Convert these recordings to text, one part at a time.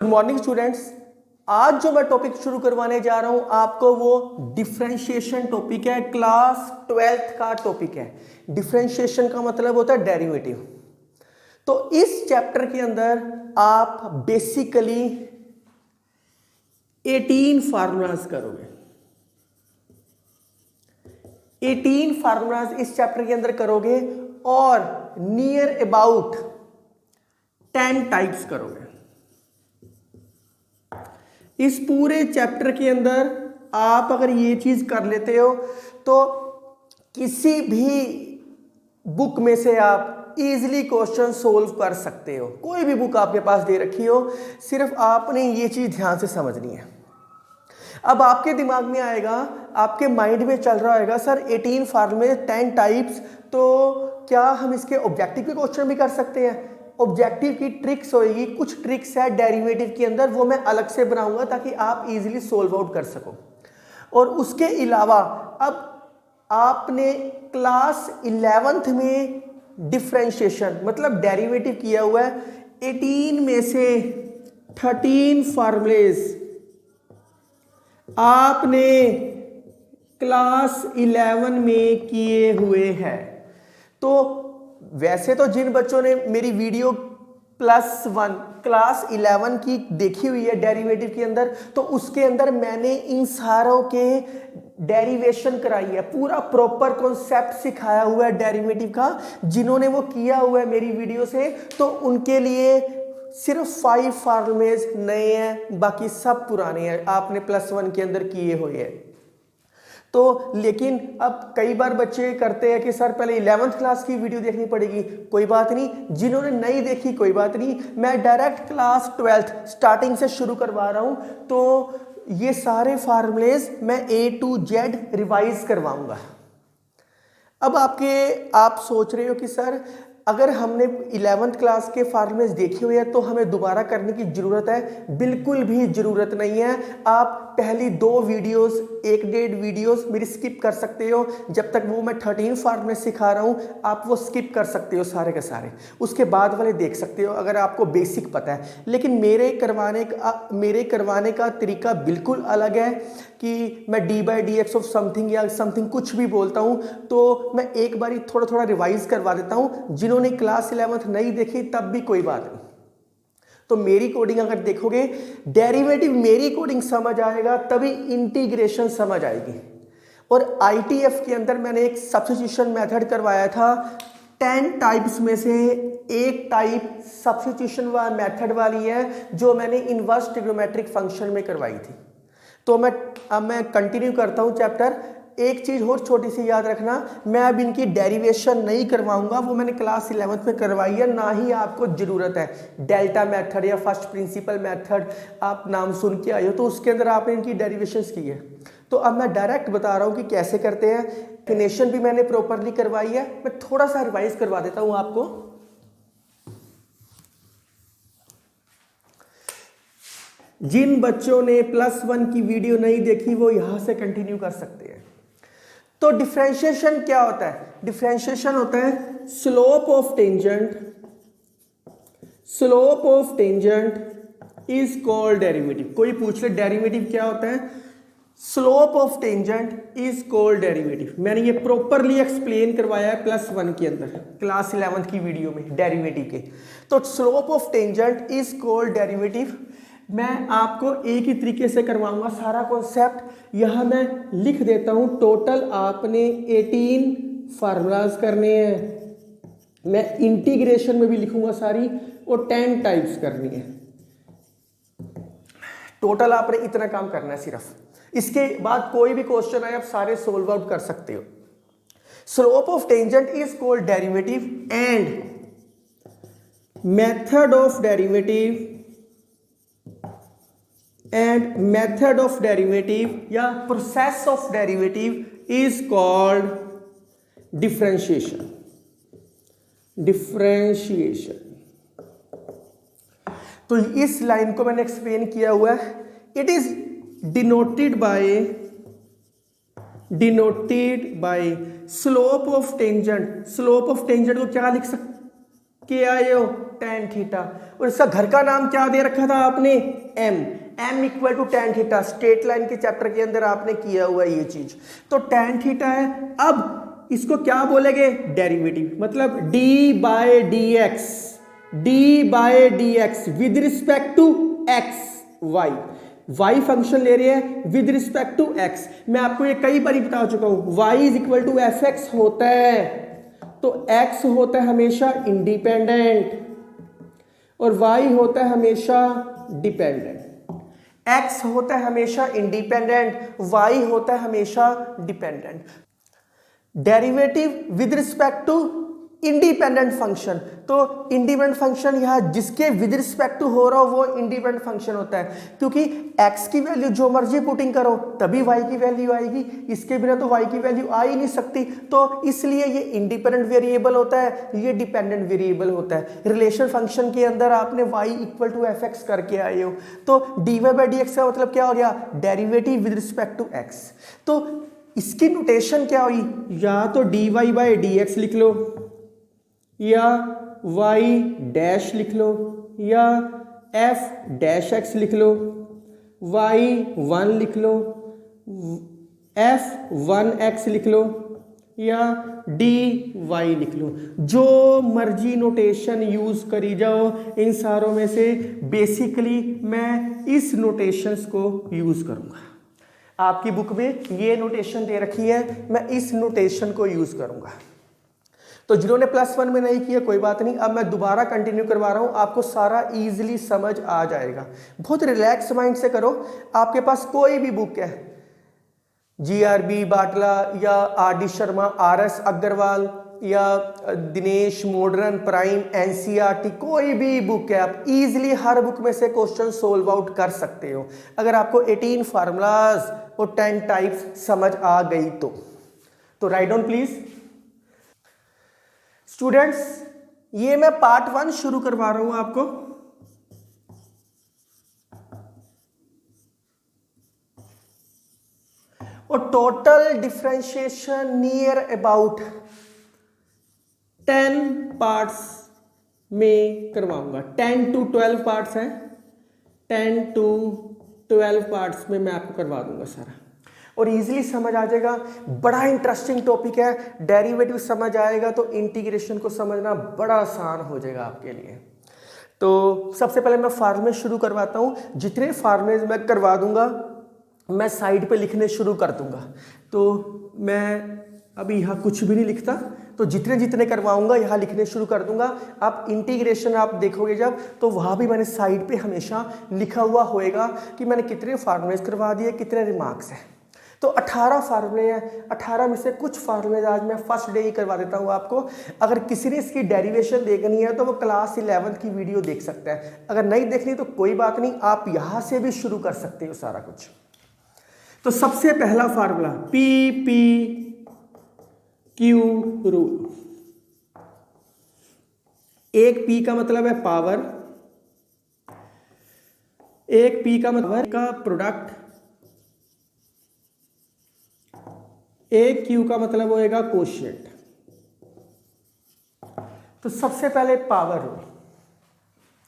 Good morning students. आज जो मैं टॉपिक शुरू करवाने जा रहा हूं आपको वो डिफरेंशिएशन टॉपिक है, क्लास 12th का टॉपिक है। डिफरेंशिएशन का मतलब होता है डेरिवेटिव। तो इस चैप्टर के अंदर आप बेसिकली 18 फार्मूलाज करोगे। 18 फार्मूलाज इस चैप्टर के अंदर करोगे और नियर अबाउट 10 टाइप्स करोगे। इस पूरे चैप्टर के अंदर आप अगर ये चीज कर लेते हो तो किसी भी बुक में से आप इजीली क्वेश्चन सोल्व कर सकते हो। कोई भी बुक आपके पास दे रखी हो, सिर्फ आपने ये चीज ध्यान से समझनी है। अब आपके दिमाग में आएगा, आपके माइंड में चल रहा होगा, सर 18 फार्मूले 10 टाइप्स, तो क्या हम इसके ऑब्जेक्टिव के क्वेश्चन भी कर सकते हैं? ऑब्जेक्टिव की ट्रिक्स होएगी, कुछ ट्रिक्स है डेरिवेटिव के अंदर, वो मैं अलग से बनाऊंगा ताकि आप इजीली सोल्व आउट कर सको। और उसके अलावा अब आपने क्लास 11th में डिफरेंशिएशन मतलब डेरिवेटिव किया हुआ है। 18 में से 13 फार्मूलेज आपने क्लास 11 में किए हुए हैं। तो वैसे तो जिन बच्चों ने मेरी वीडियो +1 क्लास 11 की देखी हुई है डेरिवेटिव के अंदर, तो उसके अंदर मैंने इन सारों के डेरिवेशन कराई है, पूरा प्रॉपर कॉन्सेप्ट सिखाया हुआ है डेरिवेटिव का। जिन्होंने वो किया हुआ है मेरी वीडियो से, तो उनके लिए सिर्फ 5 फार्मूलेज नए हैं, बाकी सब पुराने हैं, आपने +1 के अंदर किए हुए हैं। तो लेकिन अब कई बार बच्चे करते हैं कि सर पहले 11th क्लास की वीडियो देखनी पड़ेगी। कोई बात नहीं, जिन्होंने नहीं देखी कोई बात नहीं, मैं डायरेक्ट क्लास 12th स्टार्टिंग से शुरू करवा रहा हूं। तो ये सारे फार्मूलेज मैं A to Z रिवाइज करवाऊंगा। अब आप सोच रहे हो कि सर अगर हमने 11th क्लास के फार्मूलेज देखे हुए हैं तो हमें दोबारा करने की जरूरत है? बिल्कुल भी जरूरत नहीं है। आप पहली 2 वीडियोस, 1-1.5 वीडियोस मेरी स्किप कर सकते हो। जब तक वो मैं 13 फार्मूले सिखा रहा हूं, आप वो स्किप कर सकते हो सारे के सारे। उसके बाद वाले देख सकते हो अगर आपको बेसिक पता है। लेकिन मेरे करवाने का तरीका बिल्कुल अलग है कि मैं d/dx ऑफ समथिंग या समथिंग कुछ भी बोलता हूं तो मैं एक बारी थोड़ा थोड़ा रिवाइज करवा देता हूं। जिन्होंने क्लास 11th नहीं देखी तब भी कोई बात नहीं, तो मेरी कोडिंग अगर देखोगे, डेरिवेटिव मेरी कोडिंग समझ आएगा तभी इंटीग्रेशन समझ आएगी। और ITF के अंदर मैंने एक सब्स्टिट्यूशन मेथड करवाया था। 10 टाइप्स में से एक टाइप सब्स्टिट्यूशन वाला मेथड वाली है जो मैंने इनवर्स ट्रिग्नोमेट्रिक फंक्शन में करवाई थी। तो अब मैं कंटिन्यू करता हूं चैप्टर। एक चीज और छोटी सी याद रखना, मैं अब इनकी डेरिवेशन नहीं करवाऊंगा, वो मैंने क्लास 11th में करवाई है, ना ही आपको जरूरत है। डेल्टा मेथड या फर्स्ट प्रिंसिपल मेथड आप नाम सुन के आए हो, तो उसके अंदर आपने इनकी डेरिवेशंस की है। तो अब मैं डायरेक्ट बता रहा हूं कि कैसे करते हैं। डेफिनेशन भी मैंने प्रॉपरली करवाई है, मैं थोड़ा सा रिवाइज करवा देता हूं आपको। जिन बच्चों ने +1 की वीडियो नहीं देखी वो यहां से कंटिन्यू कर सकते हैं। तो डिफरेंशिएशन क्या होता है? डिफरेंशिएशन होता है slope of tangent is called derivative. कोई पूछ ले डेरिवेटिव क्या होता है? Slope of tangent is called derivative. मैंने ये प्रॉपरली एक्सप्लेन करवाया है +1 के अंदर क्लास 11th की वीडियो में डेरिवेटिव के। तो slope of tangent is called derivative. मैं आपको एक ही तरीके से करवाऊंगा सारा कॉन्सेप्ट। यहां मैं लिख देता हूं, टोटल आपने 18 फार्मूलाज करने हैं। मैं इंटीग्रेशन में भी लिखूंगा सारी, और 10 टाइप्स करनी है। टोटल आपने इतना काम करना है सिर्फ। इसके बाद कोई भी क्वेश्चन आए आप सारे सोल्व आउट कर सकते हो। Slope of tangent is called derivative and method of derivative या process of derivative is called differentiation. तो इस लाइन को मैंने एक्सप्लेन किया हुआ है। It is denoted by slope of tangent. Slope of tangent को क्या लिख सकते आए हो? tan थीटा, और इसका घर का नाम क्या दे रखा था आपने, m, m equal to tan theta. Straight line के चैप्टर के अंदर आपने किया हुआ है ये चीज। तो tan थीटा है। अब इसको क्या बोलेंगे, डेरिवेटिव, मतलब d by d x with respect to x y function ले रही है विद रिस्पेक्ट टू x। मैं आपको ये कई बार बता चुका हूं, y is equal to f x होता है तो x होता है हमेशा इंडिपेंडेंट और y होता है हमेशा डिपेंडेंट। x होता है हमेशा इंडिपेंडेंट, y होता है हमेशा dependent. Derivative with respect to independent function, तो इंडिपेंडेंट फंक्शन यहां जिसके विद रिस्पेक्ट टू हो रहा हो वो इंडिपेंडेंट फंक्शन होता है, क्योंकि x की वैल्यू जो मर्जी पुटिंग करो तभी y की वैल्यू आएगी, इसके बिना तो y की वैल्यू आ ही नहीं सकती। तो इसलिए ये इंडिपेंडेंट वेरिएबल होता है, ये डिपेंडेंट वेरिएबल होता है। रिलेशन फंक्शन के अंदर आपने y equal to f x करके आए हो, तो dy बाई डी एक्स का मतलब क्या हो गया, derivative with respect to x। तो इसकी नोटेशन क्या हुई, या तो dy बाई डी एक्स लिख लो, या y डैश लिख लो, या f डैश x लिख लो, y1 लिख लो, f1x लिख लो, या dy लिख लो। जो मर्जी नोटेशन यूज करी जाओ, इन सारों में से बेसिकली मैं इस नोटेशंस को यूज करूंगा। आपकी बुक में ये नोटेशन दे रखी है, मैं इस नोटेशन को यूज करूंगा। तो जिन्होंने +1 में नहीं किया कोई बात नहीं, अब मैं दोबारा कंटिन्यू करवा रहा हूं, आपको सारा इजीली समझ आ जाएगा। बहुत रिलैक्स माइंड से करो। आपके पास कोई भी बुक है, GRB बाटला या RD शर्मा, RS अग्रवाल या दिनेश मॉडर्न प्राइम, NCERT, कोई भी बुक है, आप इजीली हर बुक में से क्वेश्चन सोल्व आउट कर सकते हो अगर आपको 18 फार्मूलाज और 10 टाइप्स समझ आ गई तो राइट डाउन प्लीज। स्टूडेंट्स, ये मैं पार्ट 1 शुरू करवा रहा हूं आपको। और total differentiation near about 10 parts में करवाऊंगा। 10 to 12 पार्ट्स हैं, 10 to 12 पार्ट्स में मैं आपको करवा दूंगा सारा, और इजीली समझ आ जाएगा। बड़ा इंटरेस्टिंग टॉपिक है, डेरिवेटिव समझ आएगा तो इंटीग्रेशन को समझना बड़ा आसान हो जाएगा आपके लिए। तो सबसे पहले मैं फार्मूले शुरू करवाता हूँ। जितने फार्मूले मैं करवा दूंगा मैं साइड पे लिखने शुरू कर दूंगा। तो मैं अभी यहाँ कुछ भी नहीं लिखता, तो जितने जितने करवाऊंगा यहाँ लिखने शुरू कर दूंगा। आप इंटीग्रेशन आप देखोगे जब, तो वहाँ भी मैंने साइड पे हमेशा लिखा हुआ होएगा कि मैंने कितने फार्मूलेज करवा दिए, कितने रिमार्क्स हैं। तो 18 फार्मूले हैं, 18 में से कुछ फार्मूले आज मैं फर्स्ट डे ही करवा देता हूँ आपको। अगर किसी ने इसकी डेरिवेशन देखनी है तो वो क्लास 11 की वीडियो देख सकता है, अगर नहीं देखनी तो कोई बात नहीं, आप यहाँ से भी शुरू कर सकते हो सारा कुछ। तो सबसे पहला फार्मूला PP Q रूल। एक P का मतलब है पावर, एक P का मतलब का प्रोडक्ट, एक Q का मतलब होएगा कोशिएंट। तो सबसे पहले पावर रूल,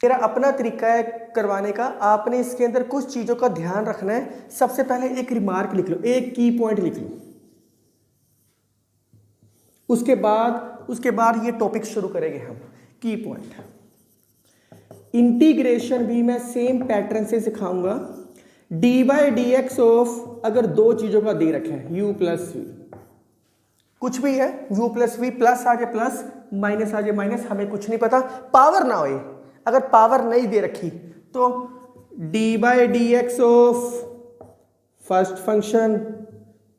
मेरा अपना तरीका है करवाने का, आपने इसके अंदर कुछ चीजों का ध्यान रखना है। सबसे पहले एक रिमार्क लिख लो, एक की पॉइंट लिख लो, उसके बाद ये टॉपिक शुरू करेंगे हम। की पॉइंट इंटीग्रेशन भी मैं सेम पैटर्न से सिखाऊंगा। dy by D x of, अगर दो चीजों का दे रखा है u प्लस वी, कुछ भी है, u प्लस वी, प्लस आ जाए प्लस, माइनस आ जाए माइनस, हमें कुछ नहीं पता, पावर ना होए। अगर पावर नहीं दे रखी तो dy by D x of first function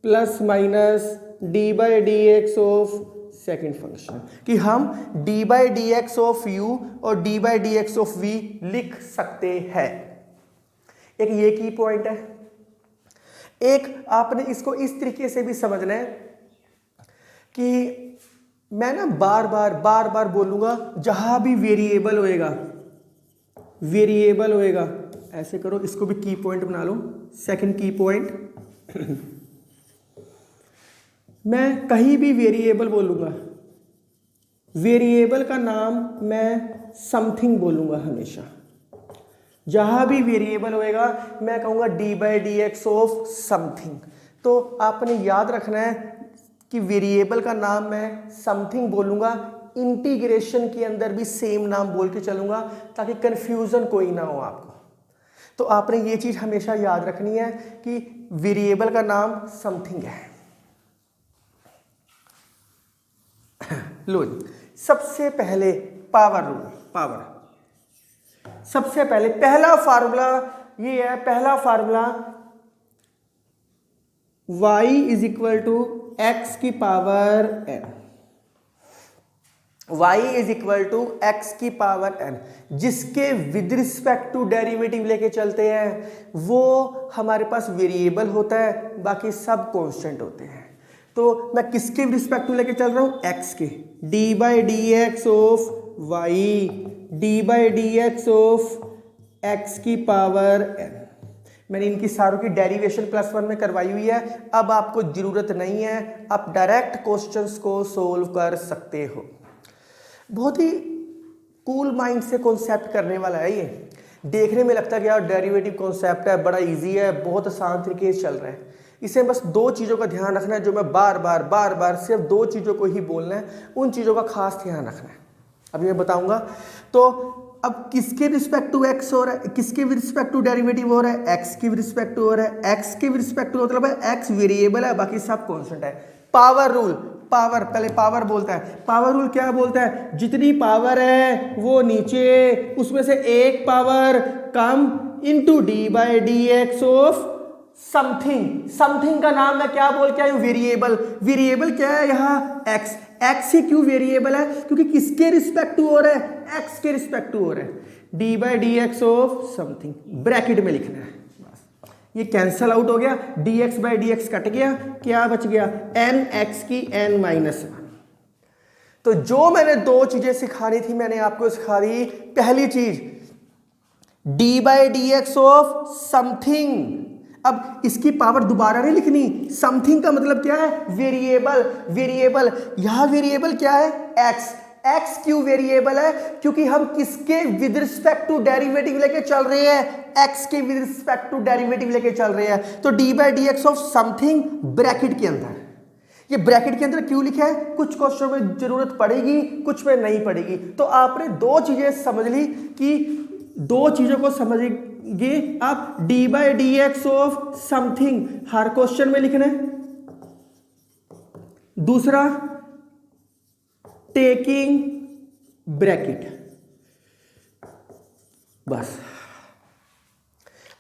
plus minus dy by D x of second function, कि हम dy by D x of u और dy by D x of v लिख सकते हैं। एक ये की पॉइंट है। एक आपने इसको इस तरीके से भी समझना है कि मैं ना बार बार बोलूंगा, जहां भी वेरिएबल होएगा ऐसे करो, इसको भी की पॉइंट बना लो, सेकंड की पॉइंट। मैं कहीं भी वेरिएबल बोलूंगा, वेरिएबल का नाम मैं समथिंग बोलूँगा हमेशा। जहाँ भी वेरिएबल होएगा मैं कहूँगा D by D x of something. तो आपने याद रखना है कि वेरिएबल का नाम मैं समथिंग बोलूँगा, इंटीग्रेशन के अंदर भी सेम नाम बोल के चलूँगा ताकि कन्फ्यूज़न कोई ना हो आपको। तो आपने ये चीज़ हमेशा याद रखनी है कि वेरिएबल का नाम समथिंग है। लो जी, सबसे पहले पावर रूल, पावर सबसे पहले पहला फार्मूला ये है, पहला formula y is equal to X की power n, y is equal to X की पावर n, जिसके विद रिस्पेक्ट टू डेरिवेटिव लेके चलते हैं वो हमारे पास वेरिएबल होता है, बाकी सब कांस्टेंट होते हैं। तो मैं किसके रिस्पेक्ट टू लेके चल रहा हूं, x के, d by D x of y, d by D x of x की पावर n। मैंने इनकी सारों की डेरिवेशन +1 में करवाई हुई है, अब आपको जरूरत नहीं है, आप डायरेक्ट क्वेश्चंस को सोल्व कर सकते हो। बहुत ही कूल माइंड से कॉन्सेप्ट करने वाला है ये। देखने में लगता है कि यार डेरिवेटिव कॉन्सेप्ट है, बड़ा इजी है, बहुत आसान तरीके से चल रहा है। इसे बस दो चीज़ों का ध्यान रखना है, जो मैं बार बार सिर्फ दो चीज़ों को ही बोलना है, उन चीज़ों का खास ध्यान रखना है। अभी मैं बताऊंगा। तो अब किसके रिस्पेक्ट टू एक्स हो रहा है, किसके रिस्पेक्ट टू डेरिवेटिव हो रहा है, एक्स के रिस्पेक्ट टू हो रहा है। एक्स के रिस्पेक्ट टू मतलब है एक्स वेरिएबल है, बाकी सब कांस्टेंट है। पावर रूल, पावर, पहले पावर बोलता है। पावर रूल क्या बोलता है, जितनी पावर है वो नीचे, उसमें से एक power come into D by D x of something. Something का नाम मैं क्या बोल के आया हूं, वेरिएबल। वेरिएबल क्या है यहाँ, एक्स। एक्स ही क्यों वेरिएबल है, क्योंकि किसके रिस्पेक्ट टू हो रहा है, एक्स के रिस्पेक्ट टू हो रहा है। D by D x of something bracket में लिखना है, बस ये कैंसल आउट हो गया, D x by D x cut गया, क्या बच गया, एन एक्स की एन माइनस 1। तो जो मैंने दो चीजें सिखानी थी मैंने आपको सिखा दी। पहली चीज D by D x of something. अब इसकी पावर दोबारा नहीं लिखनी, समथिंग का मतलब क्या है, वेरिएबल। वेरिएबल यहां वेरिएबल क्या है, एक्स। एक्स क्यों वेरिएबल है, क्योंकि हम किसके विद रिस्पेक्ट टू डेरिवेटिव लेके चल रहे हैं, एक्स के विद रिस्पेक्ट टू डेरिवेटिव लेके चल रहे हैं। तो d by D x of something bracket के अंदर। ये ब्रैकेट के अंदर क्यों लिखा है, कुछ क्वेश्चन में जरूरत पड़ेगी, कुछ में नहीं पड़ेगी। तो आपने दो चीजें समझ ली कि दो चीजों को समझिए आप, D by D x of something हर क्वेश्चन में लिखना है। दूसरा टेकिंग ब्रैकेट, बस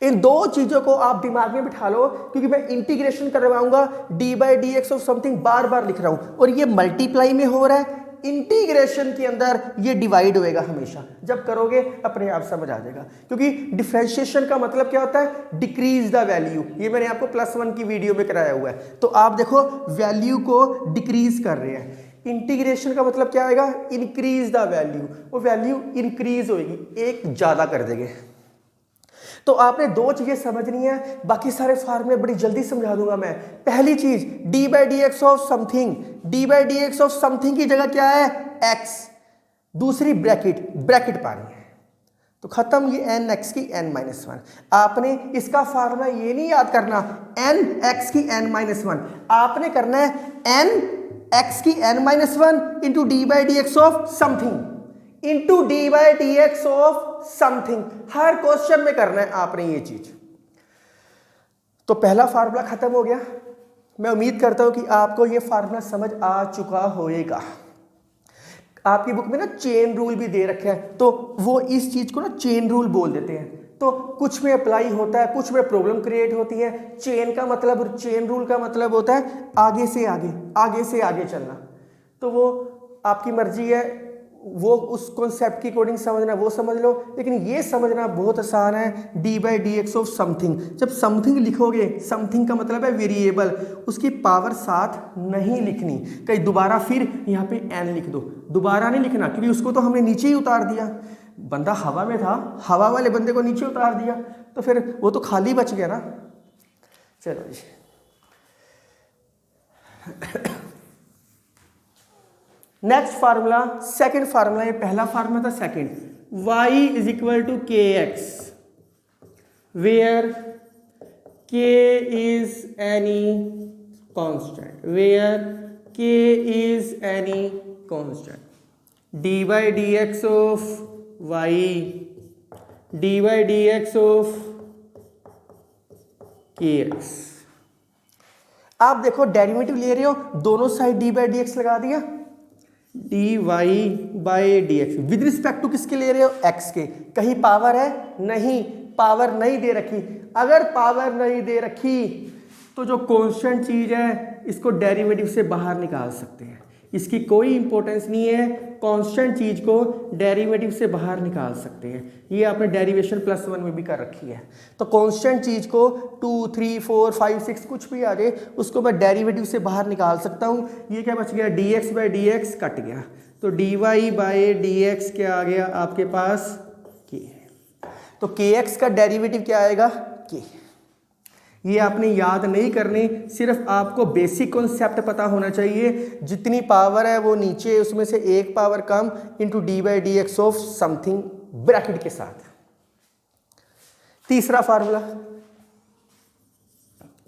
इन दो चीजों को आप दिमाग में बिठा लो, क्योंकि मैं इंटीग्रेशन करवाऊंगा। D by D x of something बार बार लिख रहा हूं, और ये मल्टीप्लाई में हो रहा है, इंटीग्रेशन के अंदर ये डिवाइड होएगा हमेशा। जब करोगे अपने आप समझ आ जाएगा, क्योंकि डिफरेंशिएशन का मतलब क्या होता है, डिक्रीज द वैल्यू। ये मैंने आपको +1 की वीडियो में कराया हुआ है। तो आप देखो वैल्यू को डिक्रीज कर रहे हैं। इंटीग्रेशन का मतलब क्या आएगा, इंक्रीज द वैल्यू। वो वैल्यू इंक्रीज होएगी, एक ज्यादा कर देंगे। तो आपने दो चीजें समझनी है, बाकी सारे फार्मूले बड़ी जल्दी समझा दूंगा मैं। पहली चीज D by D x of something, D by D x of something की जगह क्या है, एक्स। दूसरी ब्रैकेट, ब्रैकेट पानी है, तो खत्म ये एन एक्स की एन माइनस 1। आपने इसका फार्मूला ये नहीं याद करना एन एक्स की एन माइनस 1, आपने करना है एन एक्स की n minus 1 into d by D x of something into d by D x of something. हर क्वेश्चन में करना है आपने ये चीज। तो पहला फार्मूला खत्म हो गया। मैं उम्मीद करता हूं कि आपको ये फार्मूला समझ आ चुका होएगा। आपकी बुक में ना चेन रूल भी दे रखे हैं, तो वो इस चीज को ना चेन रूल बोल देते हैं। तो कुछ में अप्लाई होता है, कुछ में प्रॉब्लम क्रिएट होती है। चेन का मतलब, चेन रूल का मतलब होता है आगे से आगे, आगे से आगे चलना। तो वो आपकी मर्जी है, वो उस कॉन्सेप्ट की अकॉर्डिंग समझना वो समझ लो, लेकिन ये समझना बहुत आसान है। D by D x of something, जब समथिंग लिखोगे, समथिंग का मतलब है वेरिएबल, उसकी पावर साथ नहीं लिखनी। कहीं दोबारा फिर यहाँ पे एन लिख दो, दोबारा नहीं लिखना, क्योंकि उसको तो हमने नीचे ही उतार दिया। बंदा हवा में था, हवा वाले बंदे को नीचे उतार दिया, तो फिर वो तो खाली बच गया ना। चलो जी नेक्स्ट फार्मूला, सेकंड फार्मूला, ये पहला फार्मूला था, second, y is equal to k x where k is any constant, where k is any constant, dy dx of y, dy dx of kx। आप देखो डेरिवेटिव ले रहे हो, दोनों side d by D x लगा दिया, d y by D x with respect to किसके ले रहे हो, एक्स के। कहीं पावर है, नहीं, पावर नहीं दे रखी। अगर पावर नहीं दे रखी तो जो कांस्टेंट चीज है इसको डेरिवेटिव से बाहर निकाल सकते हैं, इसकी कोई इंपॉर्टेंस नहीं है, कांस्टेंट चीज को डेरिवेटिव से बाहर निकाल सकते हैं। ये आपने डेरिवेशन +1 में भी कर रखी है। तो कांस्टेंट चीज को 2, 3, 4, 5, 6 कुछ भी आ जाए उसको मैं डेरिवेटिव से बाहर निकाल सकता हूँ। ये क्या बच गया, dx by D x cut गया, तो dy बाई डी एक्स क्या आ गया आपके पास, k। तो kx का डेरिवेटिव क्या आएगा, k। ये आपने याद नहीं करने, सिर्फ आपको बेसिक कॉन्सेप्ट पता होना चाहिए। जितनी पावर है वो नीचे, उसमें से एक पावर कम into d by D x of something bracket के साथ। तीसरा formula,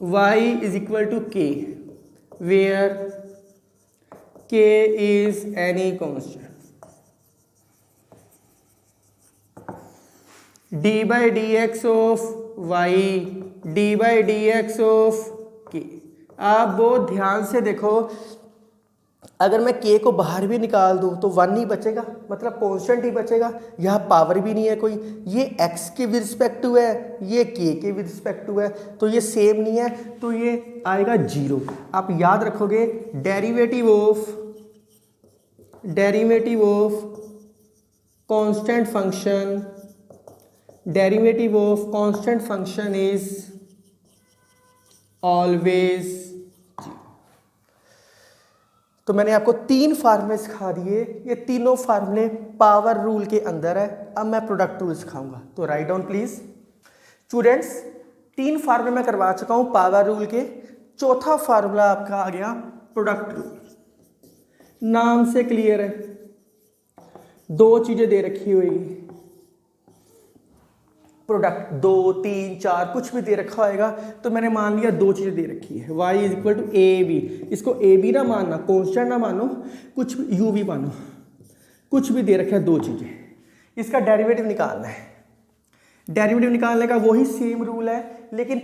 y is equal to k where k is any constant, d by D x of y, d by D x of k। आप बहुत ध्यान से देखो, अगर मैं k को बाहर भी निकाल दूं तो 1 ही बचेगा, मतलब कांस्टेंट ही बचेगा। यहाँ पावर भी नहीं है कोई, ये x के विद रिस्पेक्टिव है, ये k के विद रिस्पेक्टिव है, तो ये सेम नहीं है, तो ये आएगा 0। आप याद रखोगे derivative of constant function, derivative of constant function is always 0। तो मैंने आपको 3 फार्मूले सिखा दिए, ये तीनों फार्मूले पावर रूल के अंदर है। अब मैं प्रोडक्ट रूल सिखाऊंगा, तो राइट डाउन प्लीज। स्टूडेंट्स 3 फार्मूले मैं करवा चुका हूं पावर रूल के, चौथा फार्मूला आपका आ गया प्रोडक्ट रूल। नाम से क्लियर है, 2 चीजें दे रखी हुई, प्रोडक्ट 2, 3, 4 कुछ भी दे रखा होएगा, तो मैंने मान लिया 2 चीजें दे रखी है, y is equal to a b. इसको ए बी ना मानना, कांस्टेंट ना मानो, कुछ भी यू भी मानो, कुछ भी दे रखा है 2 चीजें, इसका डेरिवेटिव निकालना है। डेरिवेटिव निकालने का वही सेम रूल है, लेकिन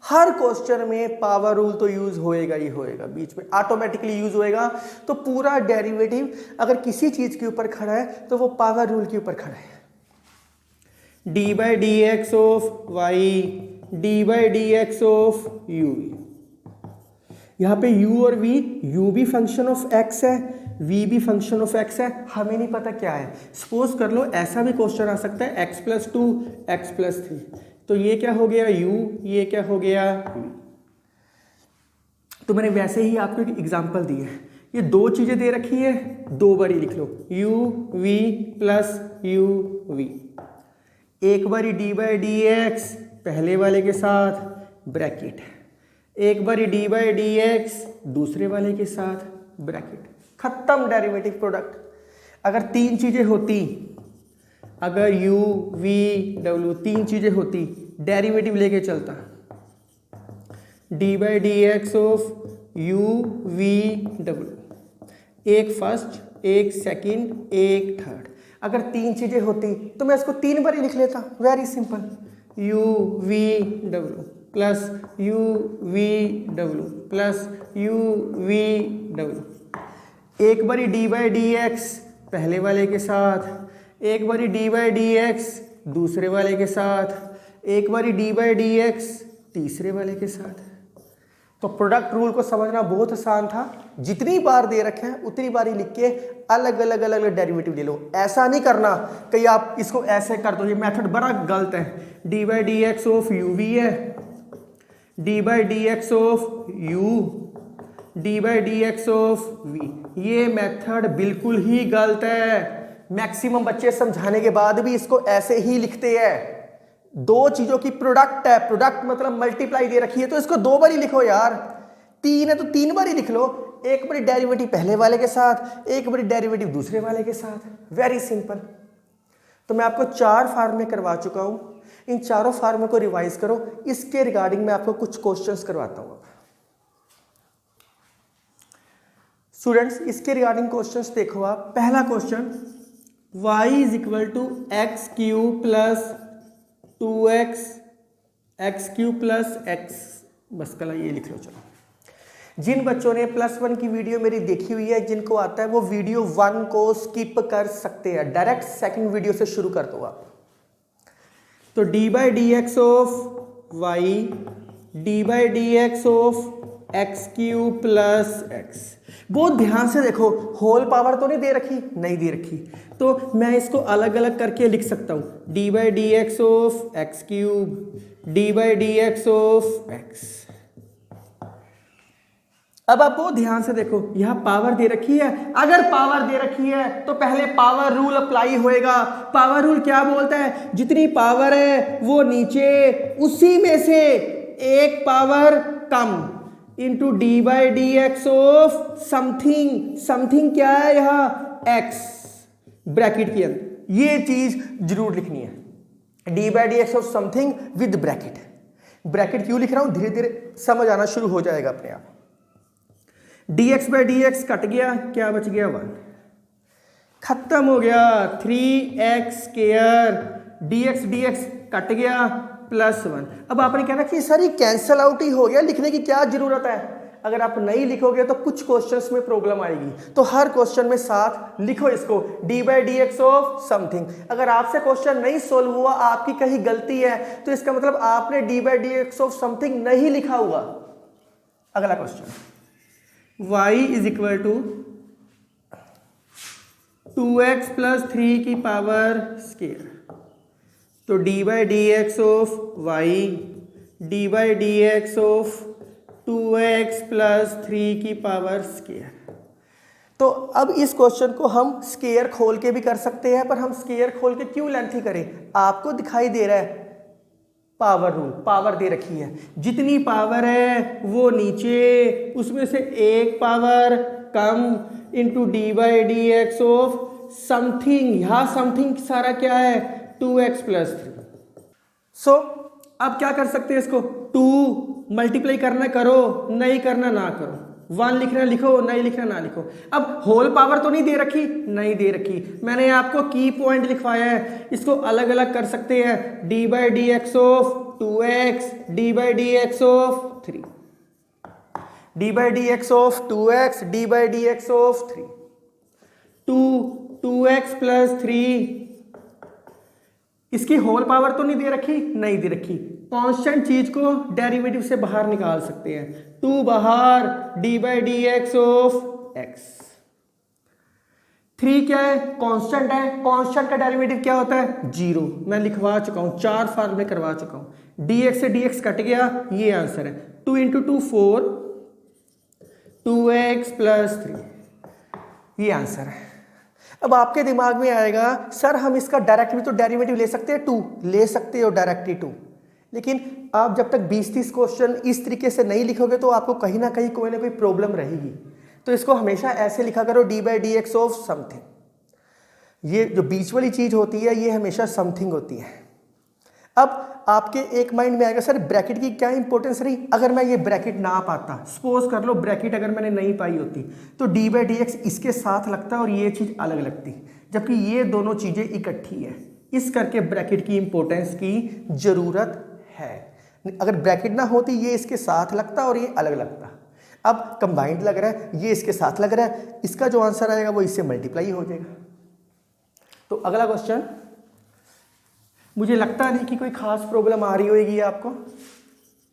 हर क्वेश्चन में पावर रूल तो यूज होएगा ही होएगा, बीच में ऑटोमेटिकली यूज होएगा। तो पूरा डेरिवेटिव अगर किसी चीज के ऊपर खड़ा है तो वो पावर रूल के ऊपर खड़ा है। D by D x of y, d by D x of u. यहाँ पे u और v, u भी फंक्शन ऑफ x है, v भी फंक्शन ऑफ x है, हमें नहीं पता क्या है। सपोज कर लो ऐसा भी क्वेश्चन आ सकता है x+2 x+3, तो ये क्या हो गया u, ये क्या हो गया v। तो मैंने वैसे ही आपको एक एग्जांपल दी है, ये 2 चीजें दे रखी है, 2 बारी लिख लो, u v plus u v। एक बारी डी बाई डी एक्स पहले वाले के साथ ब्रैकेट, एक बारी डी बाई डी एक्स दूसरे वाले के साथ ब्रैकेट, खत्म डेरिवेटिव प्रोडक्ट। अगर 3 चीजें होती, अगर u v w 3 चीजें होती, डेरिवेटिव लेके चलता, D by D x of u v w, एक फर्स्ट, एक सेकंड, एक थर्ड। अगर 3 चीजें होती तो मैं इसको 3 बार ही लिख लेता, very simple, u v w plus u v w plus u v w। एक बारी डी बाई डी एक्स पहले वाले के साथ, एक बारी डी बाई डी एक्स दूसरे वाले के साथ, एक बारी डी बाई डी एक्स तीसरे वाले के साथ। तो प्रोडक्ट रूल को समझना बहुत आसान था, जितनी बार दे रखे हैं उतनी बार ही लिख के अलग अलग डेरिवेटिव ले लो। ऐसा नहीं करना कि आप इसको ऐसे कर दो, ये मेथड बड़ा गलत है। D by D x of u v है, d by D x of u, d by D x of v, ये मेथड बिल्कुल ही गलत है। मैक्सिमम बच्चे समझाने के बाद भी इसको ऐसे ही लिखते हैं। 2 चीजों की प्रोडक्ट है, प्रोडक्ट मतलब मल्टीप्लाई दे रखी है, तो इसको 2 बार ही लिखो यार। 3 है तो 3 बार ही लिख लो, एक बड़ी डेरिवेटिव पहले वाले के साथ, एक बड़ी डेरिवेटिव दूसरे वाले के साथ, वेरी सिंपल। तो मैं आपको 4 फार्मूले करवा चुका हूं, इन चारों फार्मूले को रिवाइज करो। इसके रिगार्डिंग मैं आपको कुछ क्वेश्चंस करवाता हूं। स्टूडेंट्स, इसके रिगार्डिंग क्वेश्चंस देखो आप। पहला question, y is equal to x cube plus 2x x cube plus x, बस कल ये लिख लो। चलो, जिन बच्चों ने +1 की वीडियो मेरी देखी हुई है, जिनको आता है वो वीडियो 1 को स्किप कर सकते हैं, डायरेक्ट सेकंड वीडियो से शुरू कर दो आप। तो d by D x of y d by D x of x cube plus x. बहुत ध्यान से देखो, होल पावर तो नहीं दे रखी, नहीं दे रखी, तो मैं इसको अलग अलग करके लिख सकता हूं। D by D x of x cube D by D x of x. अब आप बहुत ध्यान से देखो, यहां पावर दे रखी है। अगर पावर दे रखी है तो पहले पावर रूल अप्लाई होएगा। पावर रूल क्या बोलता है? जितनी पावर है वो नीचे, उसी में से एक पावर कम into d by D x of something. Something क्या है यहां? एक्स, ब्रैकेट के अंदर। ये चीज जरूर लिखनी है, d by D x of something with bracket. Bracket क्यों लिख रहा हूं? धीरे धीरे समझ आना शुरू हो जाएगा अपने आप। dx by D x cut गया, क्या बच गया? 1, खत्म हो गया। 3x स्क्वायर dx कट गया +1। अब आपने कहना कि सर ये कैंसल आउट ही हो गया, लिखने की क्या जरूरत है? अगर आप नहीं लिखोगे तो कुछ क्वेश्चंस में प्रॉब्लम आएगी। तो हर क्वेश्चन में साथ लिखो इसको, D by D x of something. अगर आपसे क्वेश्चन नहीं सोल्व हुआ, आपकी कहीं गलती है, तो इसका मतलब आपने d by D x of something नहीं लिखा हुआ। अगला question, y is equal to 2x plus 3 की पावर स्क्वायर। तो d by D x of y d by D x of 2x plus 3 की पावर स्क्वायर। तो अब इस क्वेश्चन को हम स्क्वायर खोल के भी कर सकते हैं, पर हम स्क्वायर खोल के क्यों लेंथी करें? आपको दिखाई दे रहा है पावर रूल, पावर दे रखी है। जितनी पावर है वो नीचे, उसमें से एक पावर कम into d by D x of something. यहां समथिंग सारा क्या है? 2x plus 3। सो अब क्या कर सकते हैं इसको? 2 मल्टीप्लाई करना करो, नहीं करना ना करो। 1 लिखना लिखो, नहीं लिखना ना लिखो। अब होल पावर तो नहीं दे रखी, नहीं दे रखी। मैंने आपको की पॉइंट लिखवाया है, इसको अलग अलग कर सकते हैं। D by D x of 2x D by D x of 3, D by D x of 2x D by D x of 3। 2x plus 3, इसकी होल पावर तो नहीं दे रखी, नहीं दे रखी। कांस्टेंट चीज को डेरिवेटिव से बाहर निकाल सकते हैं। 2 बाहर, D by D x of x. 3 क्या है? कांस्टेंट है। कांस्टेंट का डेरिवेटिव क्या होता है? 0। मैं लिखवा चुका हूं, 4 फार्मूले करवा चुका हूं। dx से dx कट गया, ये आंसर है। 2 इंटू 2 4, 2x प्लस 3, ये आंसर है। अब आपके दिमाग में आएगा सर हम इसका डायरेक्ट भी तो डेरिवेटिव ले सकते हैं, 2 ले सकते हो डायरेक्टली 2। लेकिन आप जब तक 20-30 क्वेश्चन इस तरीके से नहीं लिखोगे तो आपको कहीं ना कहीं कोई ना कोई प्रॉब्लम रहेगी। तो इसको हमेशा ऐसे लिखा करो, D by D x of something. ये जो बीच वाली चीज होती है ये हमेशा समथिंग होती है। अब आपके एक माइंड में आएगा सर ब्रैकेट की क्या इंपॉर्टेंस रही? अगर मैं ये ब्रैकेट ना पाता, सपोज कर लो ब्रैकेट अगर मैंने नहीं पाई होती, तो डी बाई डी एक्स इसके साथ लगता और ये चीज अलग लगती, जबकि ये दोनों चीजें इकट्ठी है। इस करके ब्रैकेट की इंपॉर्टेंस की जरूरत है। अगर ब्रैकेट ना होती ये इसके साथ लगता और ये अलग लगता। अब कंबाइंड लग रहा है, ये इसके साथ लग रहा है, इसका जो आंसर आएगा वो इससे मल्टीप्लाई हो जाएगा। तो अगला क्वेश्चन, मुझे लगता नहीं कि कोई खास प्रॉब्लम आ रही होगी आपको।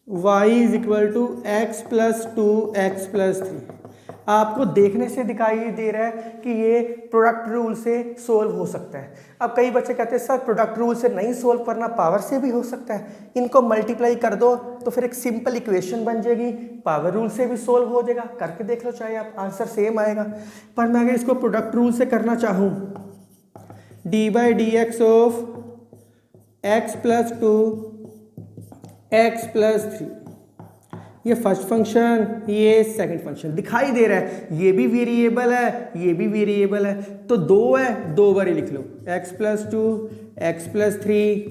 y is equal to x plus 2x plus 3। आपको देखने से दिखाई दे रहा है कि ये प्रोडक्ट रूल से सोल्व हो सकता है। अब कई बच्चे कहते हैं सर प्रोडक्ट रूल से नहीं सोल्व करना, पावर से भी हो सकता है। इनको मल्टीप्लाई कर दो तो फिर एक सिंपल इक्वेशन बन जाएगी, पावर रूल से भी सोल्व हो जाएगा। करके देख लो, चाहे आप आंसर सेम आएगा। पर मैं अगर इसको प्रोडक्ट रूल से करना चाहूँ, D by D x of x plus 2 x plus 3, ये फर्स्ट फंक्शन, ये सेकंड फंक्शन दिखाई दे रहा है, ये भी वेरिएबल है, ये भी वेरिएबल है, तो 2 है, 2 बार लिख लो, x+2, x+3,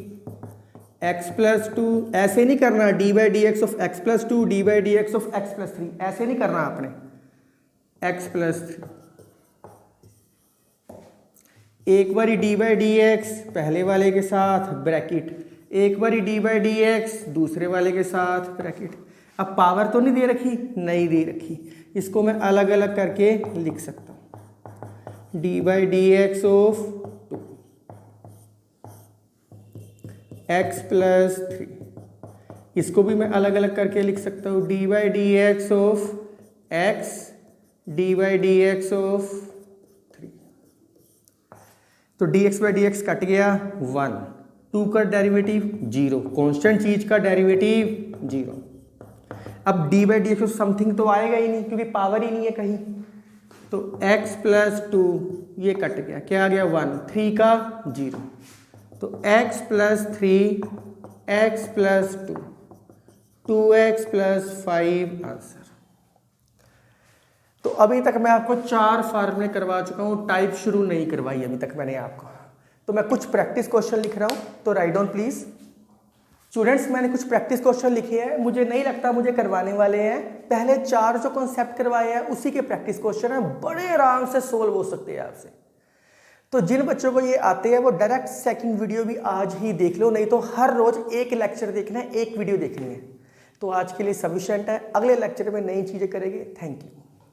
x+2, ऐसे नहीं करना d/dx of x+2, d/dx of x+3, ऐसे नहीं करना आपने, x+3, एक बारी d/dx पहले वाले के साथ ब्रैकेट, एक बारी d/dx दूसरे वाले के साथ ब्रैकेट। अब पावर तो नहीं दे रखी, नहीं दे रखी, इसको मैं अलग अलग करके लिख सकता हूं, d/dx ऑफ 2 x+3, इसको भी मैं अलग अलग करके लिख सकता हूं, d/dx of x, d/dx of 3। तो dx/dx कट गया 1, 2 का डेरिवेटिव 0, कांस्टेंट चीज का डेरिवेटिव 0। अब d/dx ऑफ समथिंग तो आएगा ही नहीं क्योंकि पावर ही नहीं है कहीं, तो x+2 ये कट गया, क्या आ गया 1, 3 का 0, तो x+3, x+2, 2x+5 आंसर। तो अभी तक मैं आपको 4 फार्मूले करवा चुका हूं, टाइप शुरू नहीं करवाई अभी तक मैंने आपको। तो मैं कुछ प्रैक्टिस क्वेश्चन लिख रहा हूं, तो राइट डाउन प्लीज। स्टूडेंट्स मैंने कुछ प्रैक्टिस क्वेश्चन लिखे हैं, मुझे नहीं लगता मुझे करवाने वाले हैं, पहले 4 जो कॉन्सेप्ट करवाए हैं उसी के प्रैक्टिस क्वेश्चन हैं, बड़े आराम से सोल्व हो सकते हैं आपसे। तो जिन बच्चों को ये आते हैं वो डायरेक्ट सेकंड वीडियो भी आज ही देख लो, नहीं तो हर रोज एक लेक्चर देखना है, एक वीडियो देखनी है। तो आज के लिए सफिशिएंट है, अगले लेक्चर में नई चीजें करेंगे। Thank you.